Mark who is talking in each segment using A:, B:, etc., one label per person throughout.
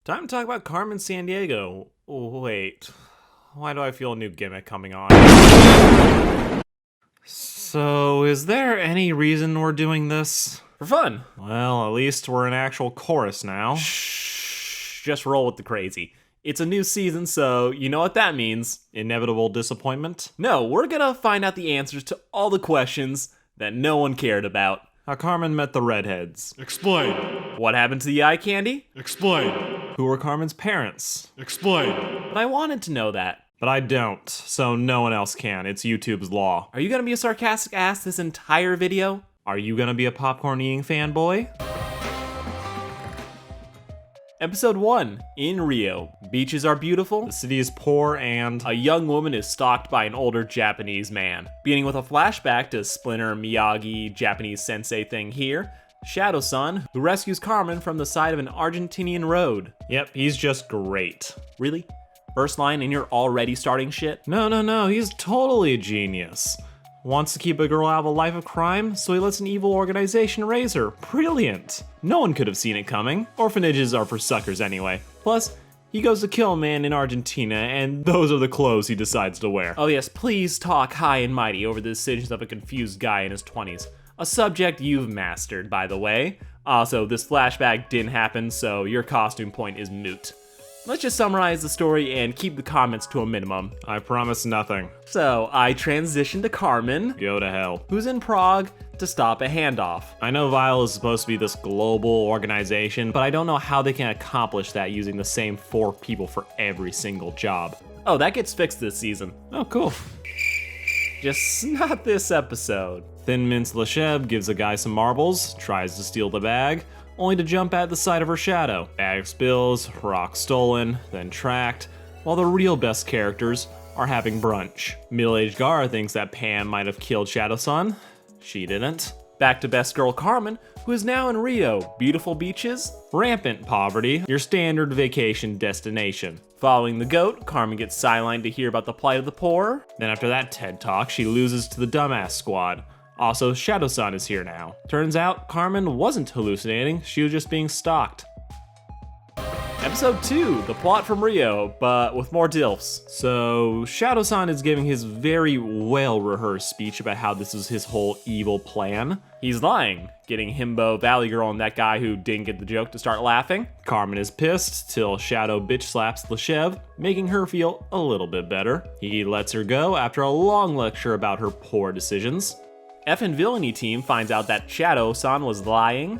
A: Time to talk about Carmen Sandiego. Wait, why do I feel a new gimmick coming on? So, is there any reason we're doing this? For fun. Well, at least we're an actual chorus now. Shh, just roll with the crazy. It's a new season, so you know what that means. Inevitable disappointment? No, we're gonna find out the answers to all the questions that no one cared about. How Carmen met the redheads.
B: Explain.
A: What happened to the eye candy?
B: Explain.
A: Who were Carmen's parents?
B: Explain.
A: But I wanted to know that. But I don't, so no one else can. It's YouTube's law. Are you gonna be a sarcastic ass this entire video? Are you gonna be a popcorn eating fanboy? Episode 1, in Rio. Beaches are beautiful, the city is poor, and a young woman is stalked by an older Japanese man. Beginning with a flashback to Splinter Miyagi Japanese sensei thing here, Shadowsan, who rescues Carmen from the side of an Argentinian road. Yep, he's just great. Really? First line and you're already starting shit? No, he's totally a genius. Wants to keep a girl out of a life of crime, so he lets an evil organization raise her. Brilliant! No one could have seen it coming. Orphanages are for suckers anyway. Plus, he goes to kill a man in Argentina, and those are the clothes he decides to wear. Oh yes, please talk high and mighty over the decisions of a confused guy in his 20s. A subject you've mastered, by the way. Also, this flashback didn't happen, so your costume point is moot. Let's just summarize the story and keep the comments to a minimum. I promise nothing. So, I transitioned to Carmen. Go to hell. Who's in Prague to stop a handoff. I know Vile is supposed to be this global organization, but I don't know how they can accomplish that using the same 4 people for every single job. Oh, that gets fixed this season. Oh, cool. Just not this episode. Thin Mince Lesheb gives a guy some marbles, tries to steal the bag, only to jump at the sight of her shadow. Bag spills, rock stolen, then tracked, while the real best characters are having brunch. Middle-aged Gar thinks that Pam might have killed Shadowsan. She didn't. Back to best girl Carmen, who is now in Rio. Beautiful beaches, rampant poverty, your standard vacation destination. Following the goat, Carmen gets sidelined to hear about the plight of the poor. Then after that TED Talk, she loses to the dumbass squad. Also, Shadowsan is here now. Turns out, Carmen wasn't hallucinating, she was just being stalked. Episode 2, the plot from Rio, but with more dilfs. So, Shadowsan is giving his very well-rehearsed speech about how this is his whole evil plan. He's lying, getting Himbo, Valley Girl, and that guy who didn't get the joke to start laughing. Carmen is pissed, till Shadow bitch slaps Leshev, making her feel a little bit better. He lets her go after a long lecture about her poor decisions. F and Villainy team finds out that Shadowsan was lying.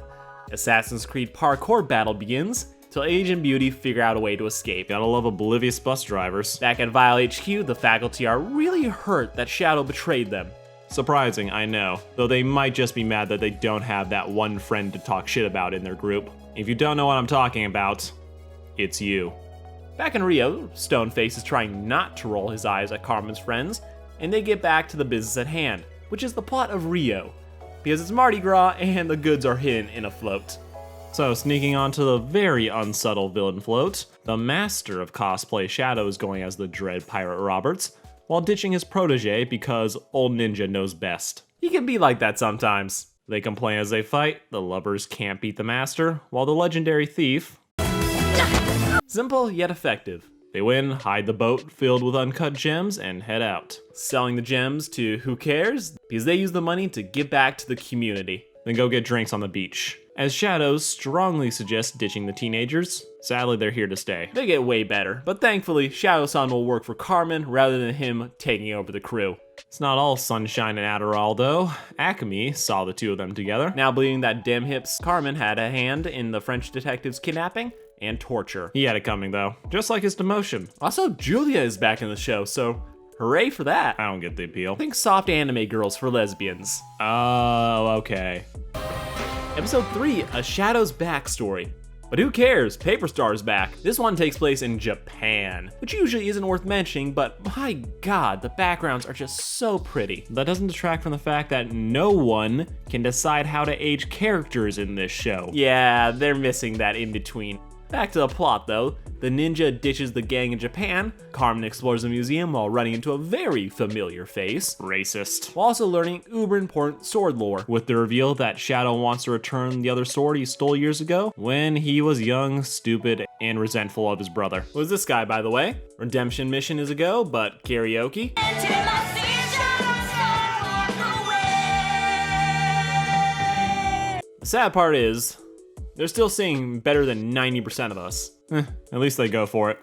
A: Assassin's Creed parkour battle begins, till Age and Beauty figure out a way to escape. Gotta love oblivious bus drivers. Back at Vile HQ, the faculty are really hurt that Shadow betrayed them. Surprising, I know, though they might just be mad that they don't have that one friend to talk shit about in their group. If you don't know what I'm talking about, it's you. Back in Rio, Stoneface is trying not to roll his eyes at Carmen's friends, and they get back to the business at hand, which is the plot of Rio, because it's Mardi Gras and the goods are hidden in a float. So, sneaking onto the very unsubtle villain float, the master of cosplay Shadow is going as the Dread Pirate Roberts, while ditching his protege because old ninja knows best. He can be like that sometimes. They complain as they fight, the lovers can't beat the master, while the legendary thief... Simple yet effective. They win, hide the boat filled with uncut gems, and head out. Selling the gems to who cares, because they use the money to give back to the community. Then go get drinks on the beach. As Shadows strongly suggest ditching the teenagers, sadly they're here to stay. They get way better, but thankfully Shadowsan will work for Carmen rather than him taking over the crew. It's not all sunshine and Adderall though. Acme saw the two of them together. Now believing that Dem Hips Carmen had a hand in the French detective's kidnapping and torture. He had it coming though, just like his demotion. Also, Julia is back in the show, so hooray for that. I don't get the appeal. Think soft anime girls for lesbians. Oh, okay. Episode 3, A Shadow's Backstory. But who cares? Paper Star's back. This one takes place in Japan, which usually isn't worth mentioning, but my god, the backgrounds are just so pretty. That doesn't detract from the fact that no one can decide how to age characters in this show. Yeah, they're missing that in between. Back to the plot though. The ninja ditches the gang in Japan, Carmen explores the museum while running into a very familiar face, racist, while also learning uber important sword lore, with the reveal that Shadow wants to return the other sword he stole years ago when he was young, stupid, and resentful of his brother. Who's this guy, by the way? Redemption mission is a go, but karaoke? The sad part is, they're still seeing better than 90% of us. At least they go for it.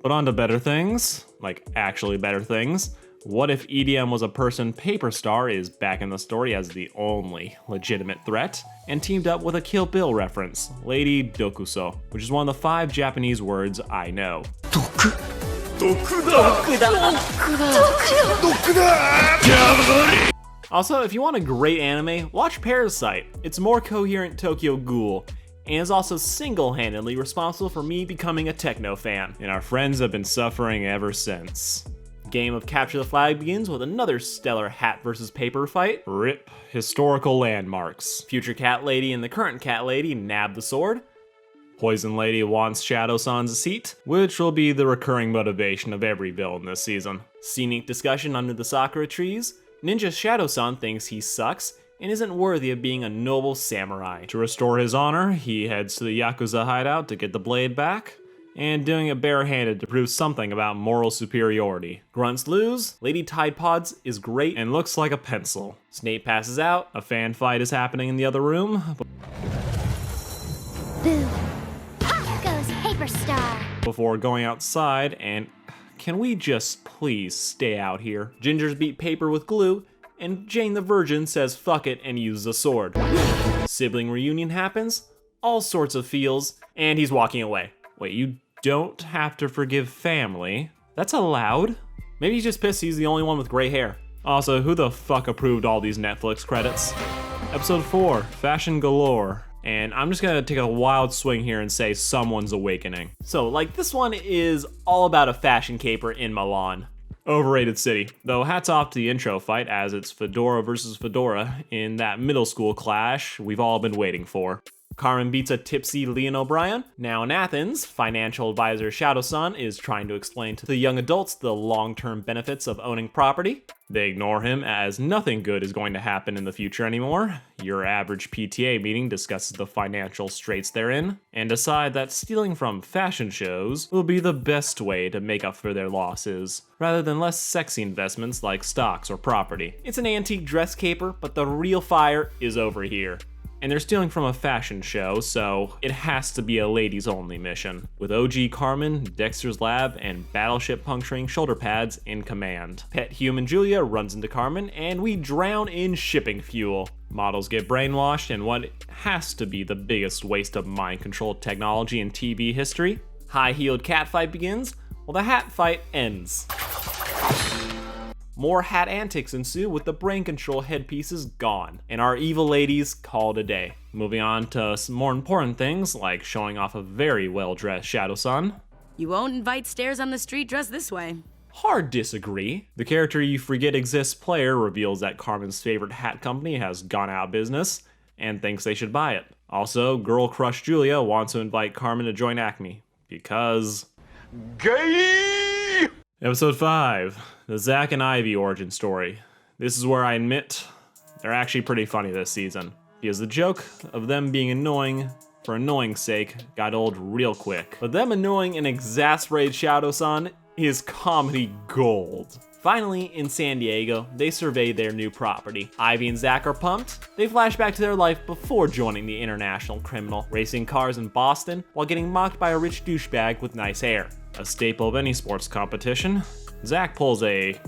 A: But on to better things, like actually better things. What if EDM was a person Paper Star is back in the story as the only legitimate threat, and teamed up with a Kill Bill reference, Lady Dokuso, which is one of the 5 Japanese words I know. Also, if you want a great anime, watch Parasite. It's a more coherent Tokyo Ghoul, and is also single-handedly responsible for me becoming a techno fan, and our friends have been suffering ever since. Game of Capture the Flag begins with another stellar hat versus paper fight. RIP historical landmarks. Future Cat Lady and the current Cat Lady nab the sword. Poison Lady wants Shadowsan's seat, which will be the recurring motivation of every villain this season. Scenic discussion under the sakura trees. Ninja Shadowsan thinks he sucks and isn't worthy of being a noble samurai. To restore his honor, he heads to the Yakuza hideout to get the blade back, and doing it barehanded to prove something about moral superiority. Grunts lose, Lady Tide Pods is great and looks like a pencil. Snape passes out, a fan fight is happening in the other room.
B: Boo! Off goes Paper Star!
A: Before going outside, and can we just please stay out here? Gingers beat Paper with glue, and Jane the Virgin says fuck it and uses a sword. Sibling reunion happens, all sorts of feels, and he's walking away. Wait, you don't have to forgive family? That's allowed? Maybe he's just pissed he's the only one with gray hair. Also, who the fuck approved all these Netflix credits? Episode 4, Fashion Galore. And I'm just gonna take a wild swing here and say someone's awakening. So, like, this one is all about a fashion caper in Milan. Overrated city, though hats off to the intro fight as it's Fedora versus Fedora in that middle school clash we've all been waiting for. Carmen beats a tipsy Leon O'Brien. Now in Athens, financial advisor Shadowsan is trying to explain to the young adults the long-term benefits of owning property. They ignore him as nothing good is going to happen in the future anymore. Your average PTA meeting discusses the financial straits they're in, and decide that stealing from fashion shows will be the best way to make up for their losses, rather than less sexy investments like stocks or property. It's an antique dress caper, but the real fire is over here. And they're stealing from a fashion show, so it has to be a ladies-only mission, with OG Carmen, Dexter's Lab, and Battleship puncturing shoulder pads in command. Pet human Julia runs into Carmen, and we drown in shipping fuel. Models get brainwashed in what has to be the biggest waste of mind-controlled technology in TV history. High-heeled cat fight begins, while the hat fight ends. More hat antics ensue with the brain control headpieces gone, and our evil ladies called a day. Moving on to some more important things, like showing off a very well-dressed Shadowsan.
C: You won't invite stares on the street dressed this way.
A: Hard disagree. The character you forget exists player reveals that Carmen's favorite hat company has gone out of business, and thinks they should buy it. Also, girl crush Julia wants to invite Carmen to join Acme, because... Gay! Episode 5, the Zack and Ivy origin story. This is where I admit they're actually pretty funny this season, because the joke of them being annoying for annoying's sake got old real quick. But them annoying an exasperated Shadowsan is comedy gold. Finally, in Sandiego, they survey their new property. Ivy and Zack are pumped. They flash back to their life before joining the international criminal, racing cars in Boston while getting mocked by a rich douchebag with nice hair. A staple of any sports competition, Zack pulls a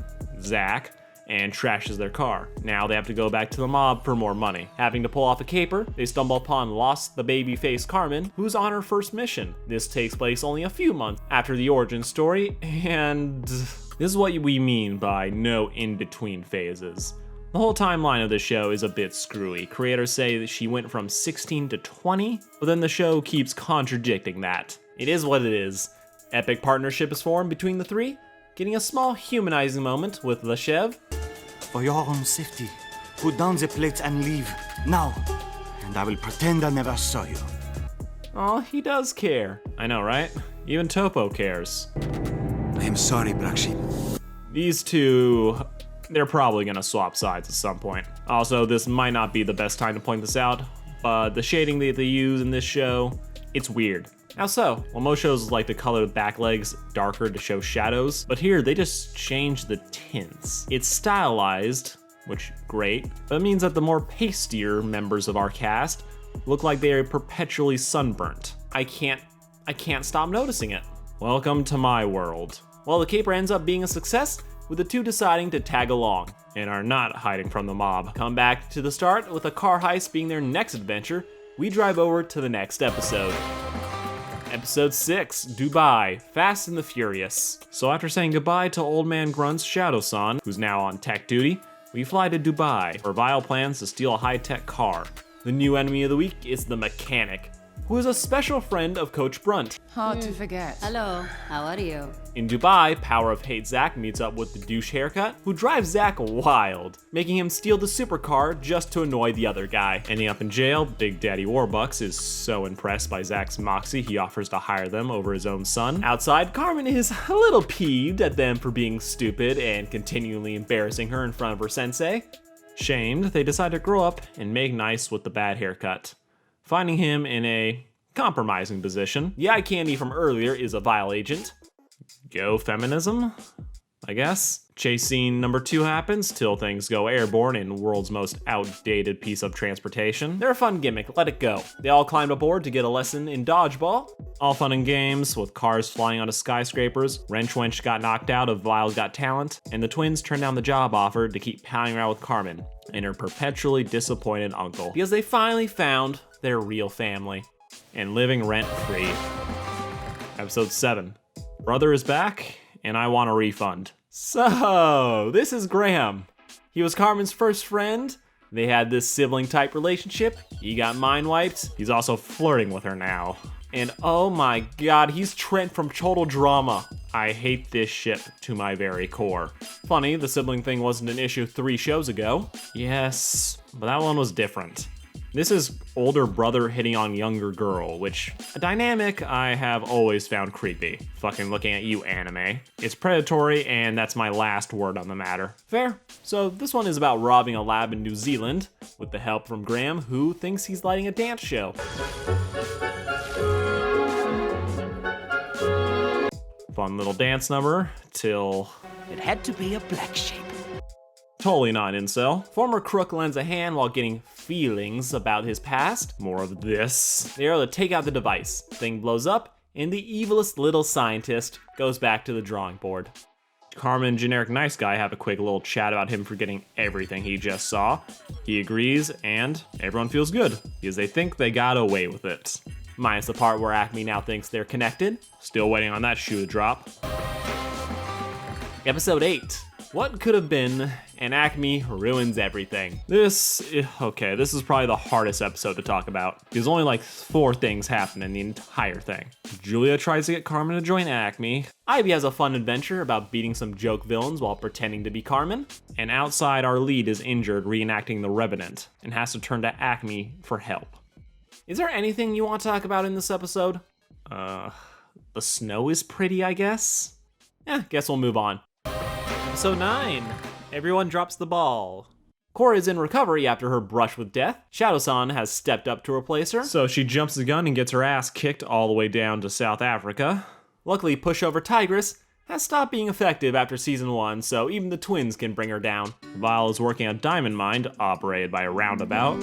A: Zack and trashes their car. Now they have to go back to the mob for more money. Having to pull off a caper, they stumble upon Lost the baby-faced Carmen, who's on her first mission. This takes place only a few months after the origin story, and this is what we mean by no in-between phases. The whole timeline of the show is a bit screwy. Creators say that she went from 16 to 20, but then the show keeps contradicting that. It is what it is. Epic partnership is formed between the three, getting a small humanizing moment with Leshev.
D: For your own safety, put down the plates and leave, now, and I will pretend I never saw you.
A: Aw, he does care. I know, right? Even Topo cares.
D: I am sorry, Black Sheep.
A: These two, they're probably gonna swap sides at some point. Also, this might not be the best time to point this out, but the shading that they use in this show, it's weird. How so? Well, most shows like to color the back legs darker to show shadows, but here they just change the tints. It's stylized, which great, but it means that the more pastier members of our cast look like they are perpetually sunburnt. I can't stop noticing it. Welcome to my world. Well, the caper ends up being a success, with the two deciding to tag along and are not hiding from the mob. Come back to the start with a car heist being their next adventure. We drive over to the next episode. Episode 6, Dubai, Fast and the Furious. So after saying goodbye to Old Man Grunt's Shadowsan, who's now on tech duty, we fly to Dubai, where Vile plans to steal a high-tech car. The new enemy of the week is the mechanic, who is a special friend of Coach Brunt.
C: Hard to forget.
E: Hello, how are you?
A: In Dubai, Power of Hate Zach meets up with the douche haircut, who drives Zach wild, making him steal the supercar just to annoy the other guy. Ending up in jail, Big Daddy Warbucks is so impressed by Zach's moxie he offers to hire them over his own son. Outside, Carmen is a little peeved at them for being stupid and continually embarrassing her in front of her sensei. Shamed, they decide to grow up and make nice with the bad haircut, finding him in a compromising position. The eye candy from earlier is a Vile agent. Go feminism, I guess. Chase scene number 2 happens till things go airborne in world's most outdated piece of transportation. They're a fun gimmick, let it go. They all climbed aboard to get a lesson in dodgeball. All fun and games, with cars flying onto skyscrapers, Wrench Wench got knocked out of Vile's Got Talent, and the twins turned down the job offer to keep pounding around with Carmen and her perpetually disappointed uncle, because they finally found their real family and living rent-free. Episode 7. Brother is back, and I want a refund. So, this is Graham. He was Carmen's first friend. They had this sibling-type relationship. He got mind-wiped. He's also flirting with her now. And oh my god, he's Trent from Total Drama. I hate this ship to my very core. Funny, the sibling thing wasn't an issue 3 shows ago. Yes, but that one was different. This is older brother hitting on younger girl, which a dynamic I have always found creepy. Fucking looking at you, anime. It's predatory, and that's my last word on the matter. Fair. So this one is about robbing a lab in New Zealand with the help from Graham, who thinks he's lighting a dance show. Fun little dance number till
F: It had to be a black sheep.
A: totally not incel. Former crook lends a hand while getting feelings about his past. More of this. They are able to take out the device. Thing blows up, and the evilest little scientist goes back to the drawing board. Carmen and generic nice guy have a quick little chat about him forgetting everything he just saw. He agrees, and everyone feels good, because they think they got away with it. Minus the part where Acme now thinks they're connected. Still waiting on that shoe to drop. Episode 8. What could have been, and Acme ruins everything. This is probably the hardest episode to talk about, because only like 4 things happen in the entire thing. Julia tries to get Carmen to join Acme. Ivy has a fun adventure about beating some joke villains while pretending to be Carmen. And outside, our lead is injured reenacting The Revenant and has to turn to Acme for help. Is there anything you want to talk about in this episode? The snow is pretty, I guess? Guess we'll move on. Episode 9. Everyone drops the ball. Cora is in recovery after her brush with death. Shadowsan has stepped up to replace her, so she jumps the gun and gets her ass kicked all the way down to South Africa. Luckily, Pushover Tigress has stopped being effective after season 1, so even the twins can bring her down. Vile is working a diamond mine operated by a roundabout.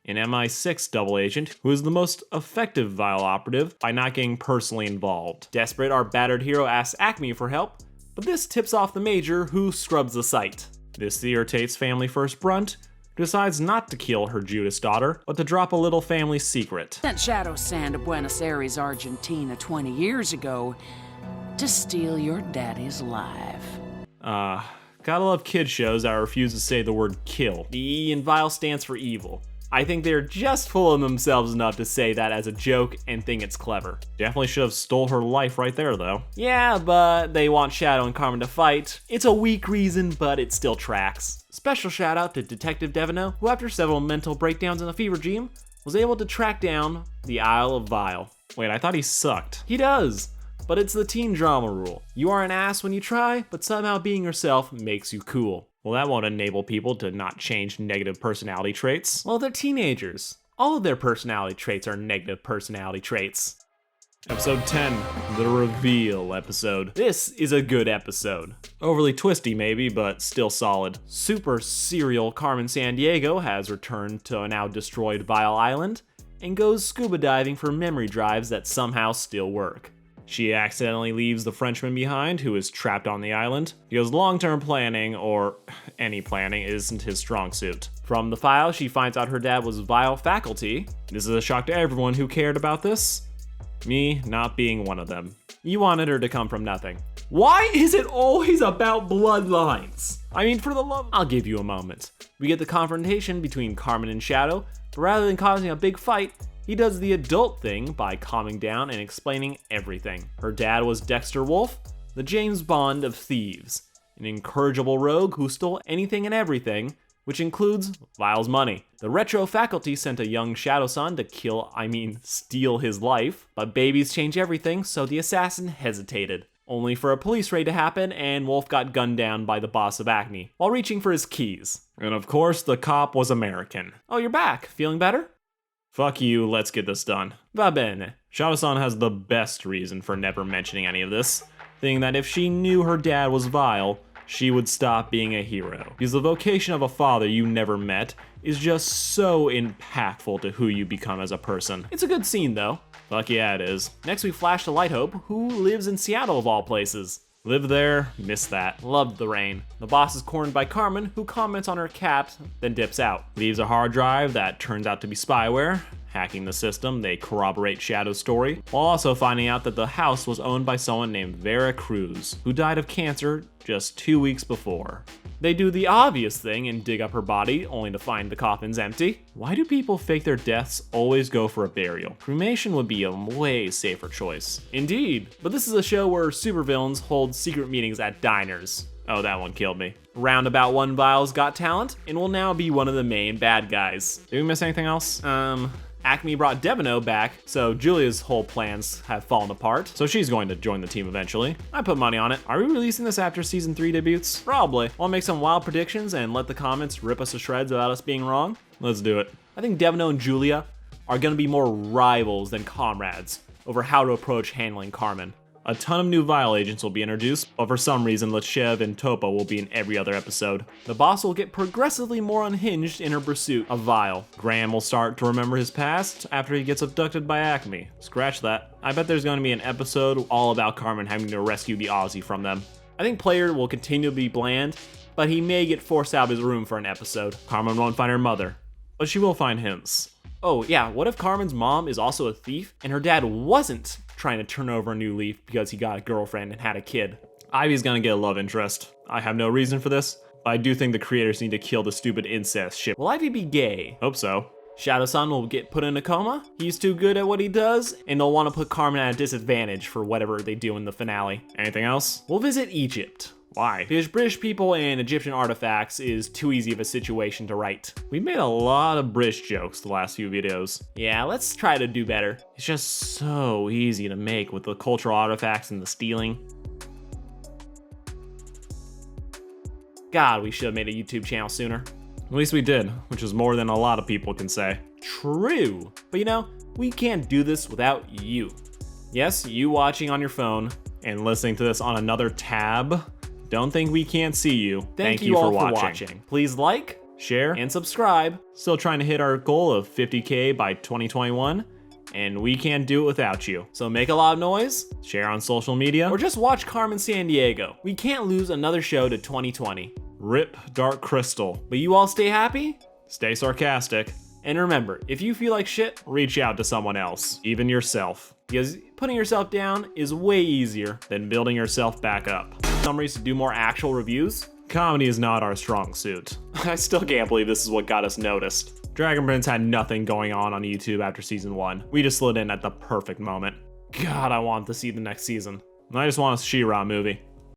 A: An MI6 double agent, who is the most effective Vile operative by not getting personally involved. Desperate, our battered hero asks Acme for help, but this tips off the Major, who scrubs the site. This irritates Family First Brunt, who decides not to kill her Judas daughter, but to drop a little family secret.
F: Sent Shadowsan to Buenos Aires, Argentina 20 years ago to steal your daddy's life.
A: Gotta love kid shows that refuse to say the word kill. The E in Vile stands for evil. I think they're just fooling themselves enough to say that as a joke and think it's clever.
E: Definitely should have stole her life right there, though.
A: Yeah, but they want Shadow and Carmen to fight. It's a weak reason, but it still tracks. Special shout out to Detective Devino, who after several mental breakdowns in a fever dream, was able to track down the Isle of Vile.
E: Wait, I thought he sucked.
A: He does, but it's the teen drama rule. You are an ass when you try, but somehow being yourself makes you cool.
E: Well, that won't enable people to not change negative personality traits.
A: Well, they're teenagers. All of their personality traits are negative personality traits.
E: Episode 10, the reveal episode.
A: This is a good episode.
E: Overly twisty maybe, but still solid.
A: Super serial Carmen Sandiego has returned to a now destroyed Vile Island and goes scuba diving for memory drives that somehow still work. She accidentally leaves the Frenchman behind, who is trapped on the island, because long-term planning, or any planning, isn't his strong suit. From the file, she finds out her dad was Vile faculty. This is a shock to everyone who cared about this. Me not being one of them. You wanted her to come from nothing.
E: Why is it always about bloodlines?
A: I mean, for the love... I'll give you a moment. We get the confrontation between Carmen and Shadow, but rather than causing a big fight, he does the adult thing by calming down and explaining everything. Her dad was Dexter Wolf, the James Bond of thieves, an incorrigible rogue who stole anything and everything, which includes Vile's money. The retro faculty sent a young Shadowsan to steal his life, but babies change everything, so the assassin hesitated. Only for a police raid to happen, and Wolf got gunned down by the boss of Acme, while reaching for his keys.
E: And of course, the cop was American.
A: Oh, you're back. Feeling better?
E: Fuck you, let's get this done.
A: Va bene.
E: Shadowsan has the best reason for never mentioning any of this, thinking that if she knew her dad was Vile, she would stop being a hero. Because the vocation of a father you never met is just so impactful to who you become as a person.
A: It's a good scene though.
E: Fuck yeah, it is.
A: Next we flash to Lighthope, who lives in Seattle of all places.
E: Lived there, missed that.
A: Loved the rain. The boss is cornered by Carmen, who comments on her cat, then dips out.
E: Leaves a hard drive that turns out to be spyware. Hacking the system, they corroborate Shadow's story, while also finding out that the house was owned by someone named Vera Cruz, who died of cancer just 2 weeks before.
A: They do the obvious thing and dig up her body, only to find the coffin's empty.
E: Why do people fake their deaths always go for a burial? Cremation would be a way safer choice.
A: Indeed, but this is a show where supervillains hold secret meetings at diners.
E: Oh, that one killed me.
A: Roundabout One Vile's got talent, and will now be one of the main bad guys.
E: Did we miss anything else?
A: Acme brought Devino back, so Julia's whole plans have fallen apart.
E: So she's going to join the team eventually.
A: I put money on it.
E: Are we releasing this after season 3 debuts?
A: Probably. I'll make some wild predictions and let the comments rip us to shreds without us being wrong.
E: Let's do it.
A: I think Devino and Julia are gonna be more rivals than comrades over how to approach handling Carmen.
E: A ton of new Vile agents will be introduced, but for some reason Lechev and Topa will be in every other episode.
A: The boss will get progressively more unhinged in her pursuit of Vile.
E: Graham will start to remember his past after he gets abducted by Acme. Scratch that. I bet there's going to be an episode all about Carmen having to rescue the Aussie from them.
A: I think Player will continue to be bland, but he may get forced out of his room for an episode.
E: Carmen won't find her mother, but she will find his.
A: Oh yeah, what if Carmen's mom is also a thief and her dad wasn't trying to turn over a new leaf because he got a girlfriend and had a kid?
E: Ivy's gonna get a love interest. I have no reason for this, but I do think the creators need to kill the stupid incest shit.
A: Will Ivy be gay?
E: Hope so.
A: Shadowsan will get put in a coma. He's too good at what he does, and they'll want to put Carmen at a disadvantage for whatever they do in the finale.
E: Anything else?
A: We'll visit Egypt.
E: Why?
A: Because British people and Egyptian artifacts is too easy of a situation to write.
E: We made a lot of British jokes the last few videos.
A: Yeah, let's try to do better.
E: It's just so easy to make with the cultural artifacts and the stealing.
A: God, we should have made a YouTube channel sooner.
E: At least we did, which is more than a lot of people can say.
A: True. But you know, we can't do this without you.
E: Yes, you watching on your phone and listening to this on another tab. Don't think we can't see you.
A: Thank you all for watching. Please like,
E: share,
A: and subscribe.
E: Still trying to hit our goal of 50K by 2021, and we can't do it without you.
A: So make a lot of noise,
E: share on social media,
A: or just watch Carmen Sandiego. We can't lose another show to 2020.
E: Rip Dark Crystal.
A: But you all stay happy,
E: stay sarcastic,
A: and remember, if you feel like shit,
E: reach out to someone else, even yourself.
A: Because putting yourself down is way easier
E: than building yourself back up.
A: Summaries to do more actual reviews,
E: Comedy is not our strong suit. I still can't believe this is what got us noticed. Dragon Prince had nothing going on YouTube after season 1. We just slid in at the perfect moment. God, I want to see the next season. I just want a She-Ra movie.